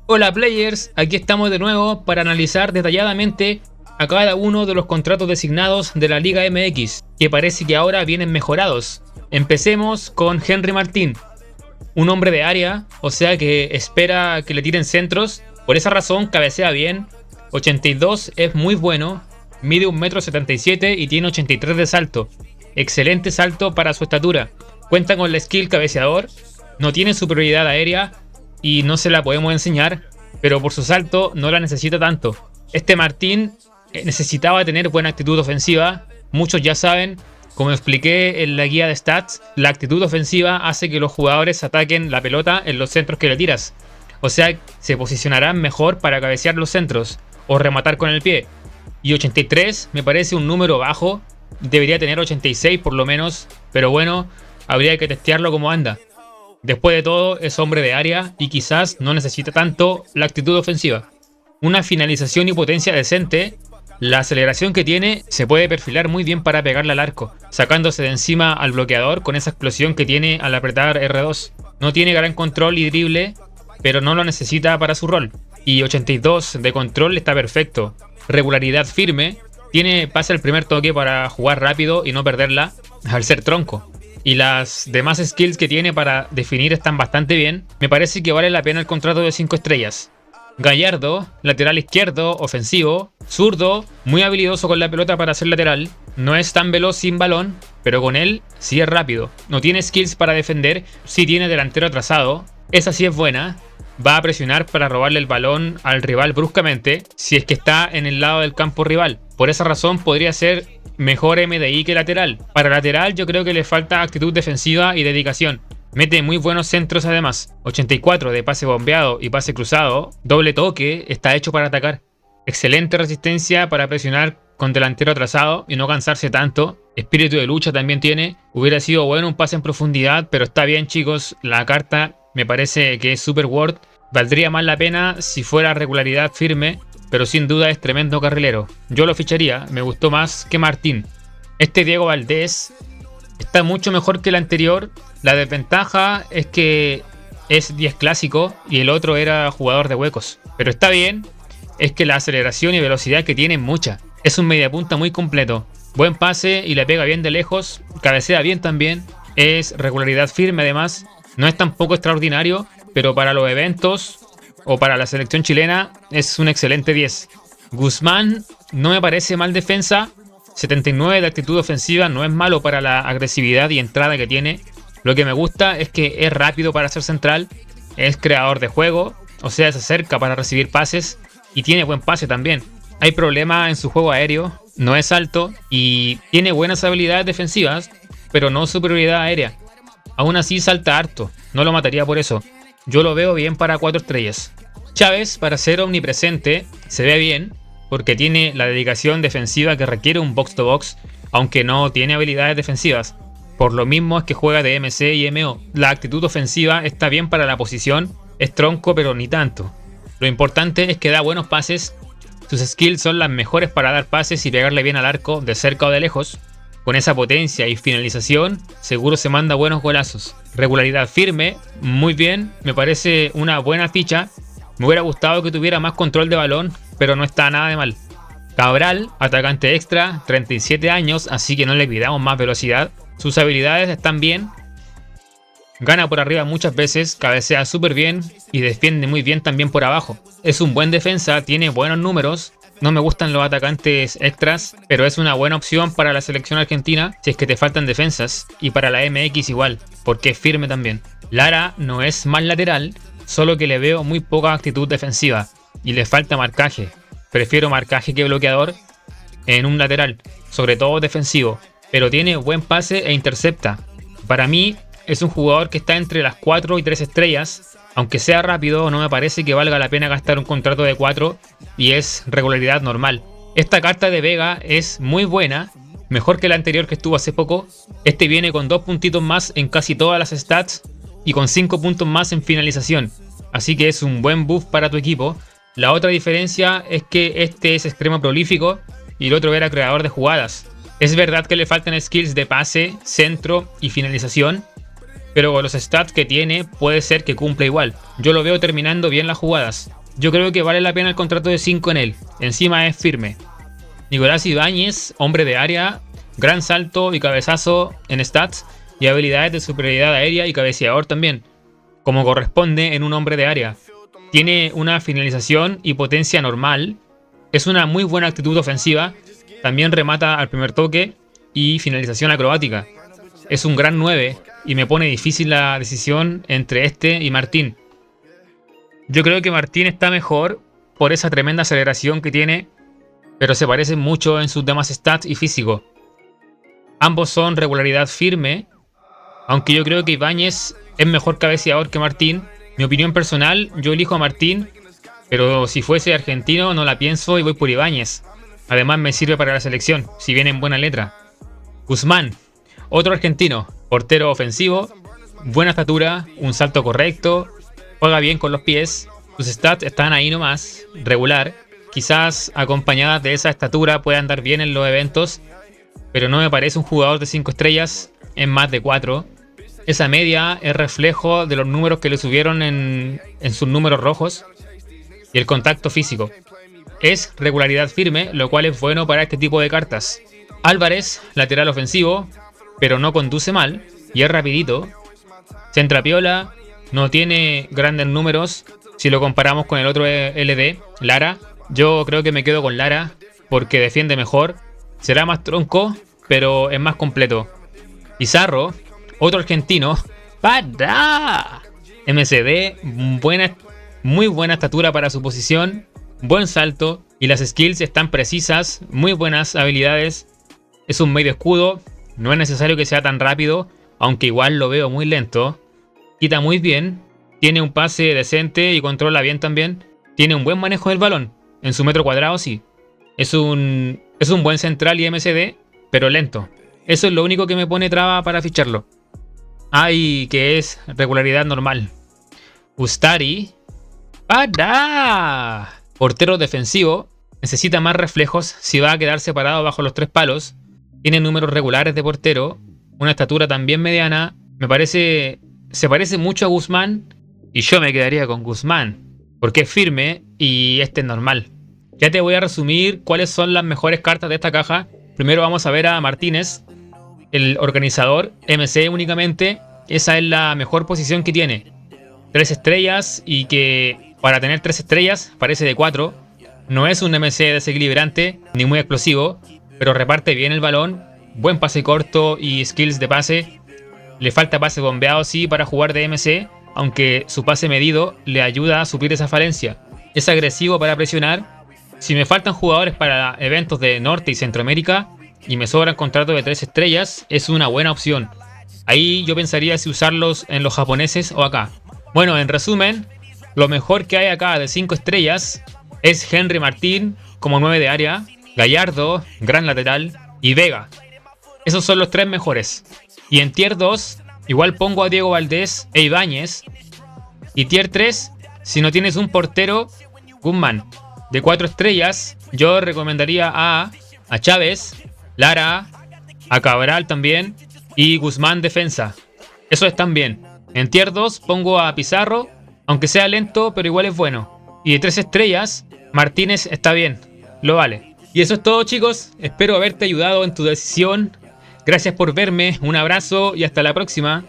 Hola players, aquí estamos de nuevo para analizar detalladamente a cada uno de los contratos designados de la Liga MX, que parece que ahora vienen mejorados. Empecemos con Henry Martín, un hombre de área, o sea que espera que le tiren centros, por esa razón cabecea bien, 82 es muy bueno, mide 1,77 m y tiene 83 de salto, excelente salto para su estatura, cuenta con la skill cabeceador, no tiene superioridad aérea y no se la podemos enseñar, pero por su salto no la necesita tanto. Este Martín necesitaba tener buena actitud ofensiva, muchos ya saben, como expliqué en la guía de stats, la actitud ofensiva hace que los jugadores ataquen la pelota en los centros que le tiras. O sea, se posicionarán mejor para cabecear los centros o rematar con el pie. Y 83 me parece un número bajo, debería tener 86 por lo menos, pero bueno, habría que testearlo como anda. Después de todo, es hombre de área y quizás no necesita tanto la actitud ofensiva. Una finalización y potencia decente, la aceleración que tiene se puede perfilar muy bien para pegarle al arco, sacándose de encima al bloqueador con esa explosión que tiene al apretar R2. No tiene gran control y drible, pero no lo necesita para su rol. Y 82 de control está perfecto. Regularidad firme, tiene pase al primer toque para jugar rápido y no perderla al ser tronco. Y las demás skills que tiene para definir están bastante bien. Me parece que vale la pena el contrato de 5 estrellas. Gallardo, lateral izquierdo, ofensivo, zurdo, muy habilidoso con la pelota para ser lateral. No es tan veloz sin balón, pero con él sí es rápido. No tiene skills para defender, sí tiene delantero atrasado. Esa sí es buena. Va a presionar para robarle el balón al rival bruscamente si es que está en el lado del campo rival. Por esa razón podría ser mejor MDI que lateral. Para lateral yo creo que le falta actitud defensiva y dedicación. Mete muy buenos centros además. 84 de pase bombeado y pase cruzado. Doble toque, está hecho para atacar. Excelente resistencia para presionar con delantero atrasado y no cansarse tanto. Espíritu de lucha también tiene. Hubiera sido bueno un pase en profundidad, pero está bien chicos. La carta me parece que es super worth. Valdría más la pena si fuera regularidad firme, pero sin duda es tremendo carrilero. Yo lo ficharía, me gustó más que Martín. Este Diego Valdés está mucho mejor que el anterior. La desventaja es que es 10 clásico y el otro era jugador de huecos. Pero está bien, es que la aceleración y velocidad que tiene es mucha. Es un mediapunta muy completo. Buen pase y le pega bien de lejos. Cabecea bien también. Es regularidad firme además. No es tampoco extraordinario, pero para los eventos o para la selección chilena es un excelente 10. Guzmán no me parece mal defensa. 79 de actitud ofensiva no es malo para la agresividad y entrada que tiene. Lo que me gusta es que es rápido para ser central, es creador de juego, o sea, se acerca para recibir pases y tiene buen pase también. Hay problema en su juego aéreo, no es alto y tiene buenas habilidades defensivas, pero no superioridad aérea. Aún así salta harto, no lo mataría por eso. Yo lo veo bien para 4 estrellas. Chávez, para ser omnipresente, se ve bien, porque tiene la dedicación defensiva que requiere un box to box, aunque no tiene habilidades defensivas. Por lo mismo es que juega de MC y MO. La actitud ofensiva está bien para la posición, es tronco pero ni tanto. Lo importante es que da buenos pases, sus skills son las mejores para dar pases y pegarle bien al arco de cerca o de lejos. Con esa potencia y finalización, seguro se manda buenos golazos. Regularidad firme, muy bien, me parece una buena ficha. Me hubiera gustado que tuviera más control de balón, pero no está nada de mal. Cabral, atacante extra, 37 años, así que no le pidamos más velocidad. Sus habilidades están bien. Gana por arriba muchas veces, cabecea súper bien y defiende muy bien también por abajo. Es un buen defensa, tiene buenos números. No me gustan los atacantes extras, pero es una buena opción para la selección argentina si es que te faltan defensas. Y para la MX igual, porque es firme también. Lara no es mal lateral, solo que le veo muy poca actitud defensiva y le falta marcaje. Prefiero marcaje que bloqueador en un lateral, sobre todo defensivo, pero tiene buen pase e intercepta. Para mí es un jugador que está entre las 4 y 3 estrellas. Aunque sea rápido, no me parece que valga la pena gastar un contrato de 4 y es regularidad normal. Esta carta de Vega es muy buena, mejor que la anterior que estuvo hace poco. Este viene con 2 puntitos más en casi todas las stats y con 5 puntos más en finalización. Así que es un buen buff para tu equipo. La otra diferencia es que este es extremo prolífico y el otro era creador de jugadas. Es verdad que le faltan skills de pase, centro y finalización, pero con los stats que tiene puede ser que cumpla igual. Yo lo veo terminando bien las jugadas. Yo creo que vale la pena el contrato de 5 en él. Encima es firme. Nicolás Ibáñez, hombre de área, gran salto y cabezazo en stats y habilidades de superioridad aérea y cabeceador también, como corresponde en un hombre de área. Tiene una finalización y potencia normal. Es una muy buena actitud ofensiva. También remata al primer toque y finalización acrobática. Es un gran 9 y me pone difícil la decisión entre este y Martín. Yo creo que Martín está mejor por esa tremenda aceleración que tiene, pero se parecen mucho en sus demás stats y físico. Ambos son regularidad firme, aunque yo creo que Ibáñez es mejor cabeceador que Martín. Mi opinión personal, yo elijo a Martín, pero si fuese argentino no la pienso y voy por Ibáñez. Además me sirve para la selección, si viene en buena letra. Guzmán, otro argentino, portero ofensivo, buena estatura, un salto correcto, juega bien con los pies, sus stats están ahí nomás, regular. Quizás acompañadas de esa estatura pueda andar bien en los eventos, pero no me parece un jugador de 5 estrellas en más de 4. Esa media es reflejo de los números que le subieron en sus números rojos y el contacto físico. Es regularidad firme, lo cual es bueno para este tipo de cartas. Álvarez, lateral ofensivo, pero no conduce mal y es rapidito. Centra piola, no tiene grandes números si lo comparamos con el otro LD, Lara. Yo creo que me quedo con Lara porque defiende mejor. Será más tronco, pero es más completo. Pizarro, otro argentino. ¡Para! MCD, muy buena estatura para su posición, buen salto y las skills están precisas, muy buenas habilidades. Es un medio escudo, no es necesario que sea tan rápido, aunque igual lo veo muy lento. Quita muy bien, tiene un pase decente y controla bien también. Tiene un buen manejo del balón, en su metro cuadrado sí. Es un buen central y MCD, pero lento. Eso es lo único que me pone traba para ficharlo. Y que es regularidad normal. Ustari. ¡Para! Portero defensivo. Necesita más reflejos si va a quedar separado bajo los 3 palos. Tiene números regulares de portero. Una estatura también mediana. Se parece mucho a Guzmán. Y yo me quedaría con Guzmán. Porque es firme y este es normal. Ya te voy a resumir cuáles son las mejores cartas de esta caja. Primero vamos a ver a Martínez, el organizador, MC únicamente. Esa es la mejor posición que tiene. 3 estrellas y que para tener 3 estrellas parece de 4. No es un MC desequilibrante ni muy explosivo, pero reparte bien el balón. Buen pase corto y skills de pase. Le falta pase bombeado sí para jugar de MC, aunque su pase medido le ayuda a suplir esa falencia. Es agresivo para presionar. Si me faltan jugadores para eventos de Norte y Centroamérica y me sobran contratos de 3 estrellas, es una buena opción. Ahí yo pensaría si usarlos en los japoneses o acá. Bueno, en resumen, lo mejor que hay acá de 5 estrellas es Henry Martín como 9 de área, Gallardo, gran lateral y Vega. Esos son los 3 mejores. Y en tier 2, igual pongo a Diego Valdés e Ibáñez. Y tier 3, si no tienes un portero, Guzmán. De 4 estrellas, yo recomendaría a Chávez, Lara, a Cabral también y Guzmán defensa. Eso están bien. En tier 2 pongo a Pizarro, aunque sea lento, pero igual es bueno. Y de 3 estrellas, Martínez está bien, lo vale. Y eso es todo, chicos. Espero haberte ayudado en tu decisión. Gracias por verme, un abrazo y hasta la próxima.